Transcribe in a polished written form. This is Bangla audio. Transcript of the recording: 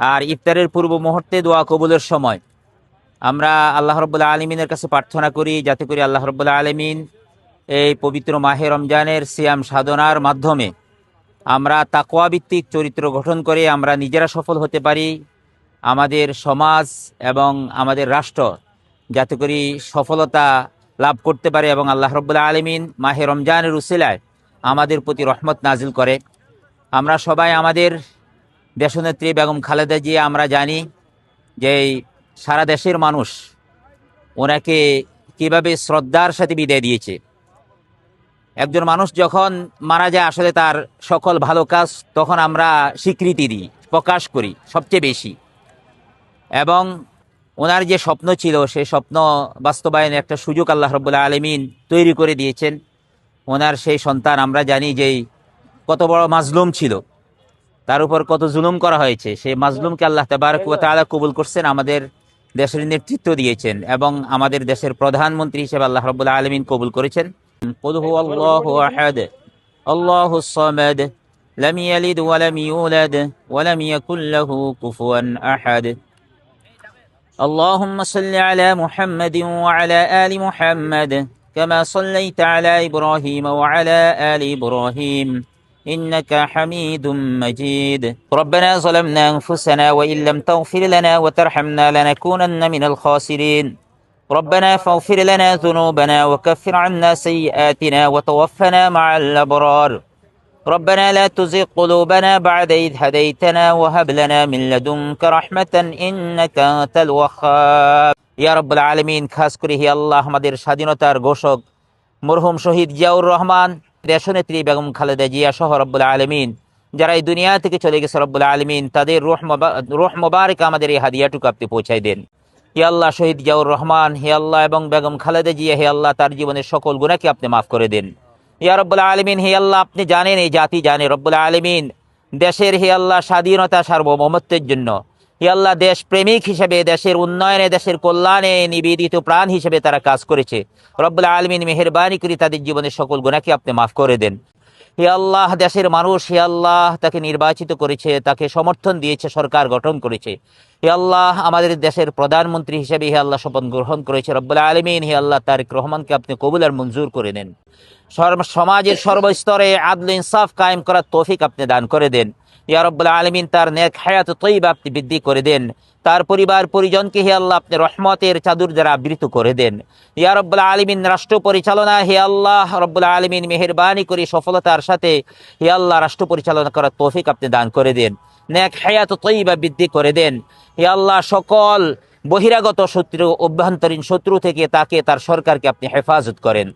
আর ইফতারের পূর্ব মুহূর্তে দোয়া কবুলের সময় আমরা আল্লাহ রাব্বুল আলামিনের কাছে প্রার্থনা করি, যাতে করে আল্লাহ রাব্বুল আলামিন এই পবিত্র মাহে রমজানের সিয়াম সাধনার মাধ্যমে আমরা তাকওয়া ভিত্তিক চরিত্র গঠন করে আমরা নিজেরা সফল হতে পারি, আমাদের সমাজ এবং আমাদের রাষ্ট্র যাতে করে সফলতা লাভ করতে পারে এবং আল্লাহ রাব্বুল আলামিন মাহে রমজানের উসিলায় আমাদের প্রতি রহমত নাজিল করে। আমরা সবাই আমাদের দেশনেত্রী বেগম খালেদা জিয়া আমরা জানি যে সারা দেশের মানুষ ওনাকে কিভাবে শ্রদ্ধার সাথে বিদায় দিয়েছে। একজন মানুষ যখন মারা যায় আসলে তার সকল ভালো কাজ তখন আমরা স্বীকৃতি দিই, প্রকাশ করি সবচেয়ে বেশি, এবং ওনার যে স্বপ্ন ছিল সেই স্বপ্ন বাস্তবায়নের একটা সুযোগ আল্লাহ রাব্বুল আলামিন তৈরি করে দিয়েছেন। ওনার সেই সন্তান আমরা জানি যে কত বড় মাজলুম ছিল, তার উপর কত জুলুম করা হয়েছে, সেই মাজলুমকে আল্লাহ তাবারক ওয়া তাআলা কবুল করছেন, আমাদের দেশের নেতৃত্ব দিয়েছেন এবং আমাদের দেশের প্রধানমন্ত্রী হিসেবে আল্লাহ রাব্বুল আলামিন কবুল করেছেন। কুল হুয়াল্লাহু আহাদ আল্লাহুস সামাদ লাম ইয়ালিদ ওয়া লাম ইউলাদ ওয়া লাম ইয়াকুল লাহু কুফুয়ান আহাদ। اللهم صل على محمد وعلى آل محمد كما صليت على إبراهيم وعلى آل إبراهيم إنك حميد مجيد. ربنا ظلمنا أنفسنا وإن لم تغفر لنا وترحمنا لنكونن من الخاسرين. ربنا فاغفر لنا ذنوبنا وكفر عنا سيئاتنا وتوفنا مع الأبرار. ربنا لا تزغ قلوبنا بعد إذ هديتنا وهب لنا من لدنك رحمة إنك أنت الوهاب. ইয়া রাব্বুল আলামিন, খাস করে হে আল্লাহ আমাদের স্বাধীনতার ঘোষক মরহুম শহীদ জিয়াউর রহমান, দেশনেত্রী বেগম খালেদা জিয়া সহ রব্বুল আলামিন যারা এই দুনিয়া থেকে চলে গেছে, রব্বুল আলামিন তাদের রূহ মুবারক আমাদের এই হাদিয়াটুকু আপনি পৌঁছায় দেন। হে আল্লাহ, শহীদ জিয়াউর রহমান হে আল্লাহ এবং বেগম খালেদা জিয়া হে আল্লাহ তার জীবনের সকল গুনাহকে আপনি মাফ করে দেন। ইয়া রব্বুল আলামিন, হে আল্লাহ আপনি জানেন, এই জাতি জানে রব্বুল আলামিন দেশের হে আল্লাহ স্বাধীনতা সার্বভৌমত্বের জন্য হে আল্লাহ দেশ প্রেমিক হিসেবে, দেশের উন্নয়নে, দেশের কল্যাণে নিবেদিত প্রাণ হিসেবে তারা কাজ করেছে। রব্বুল আলামিন মেহেরবানি করে তাদের জীবনের সকল গুনাহকে আপনি মাফ করে দেন। হে আল্লাহ, দেশের মানুষ হে আল্লাহ তাকে নির্বাচিত করেছে, তাকে সমর্থন দিয়েছে, সরকার গঠন করেছে। হে আল্লাহ আমাদের দেশের প্রধানমন্ত্রী হিসেবে হে আল্লাহ শপথ গ্রহণ করেছে। রব্বুল আলামিন হে আল্লাহ তারেক রহমানকে আপনি কবুল আর মঞ্জুর করে নেন। সমাজের সর্বস্তরে আদল ইনসাফ কায়েম করার তৌফিক আপনি দান করে দেন। ইয়া রব্বুল আলামিন তার নেক হায়াত তয়্যিবা আপনি বৃদ্ধি করে দেন। তার পরিবার পরিজনকে হে আল্লাহ আপনি রহমতের চাদর দ্বারা আবৃত করে দেন। ইয়া রব্বুল আলামিন রাষ্ট্র পরিচালনা হে আল্লাহ রব্বুল আলামিন মেহেরবানি করে সফলতার সাথে হে আল্লাহ রাষ্ট্র পরিচালনা করার তৌফিক আপনি দান করে দেন। নেক হায়াত তয়্যিবা বৃদ্ধি করে দেন। হে আল্লাহ সকল বহিরাগত শত্রু, অভ্যন্তরীণ শত্রু থেকে তাকে, তার সরকারকে আপনি হেফাজত করেন।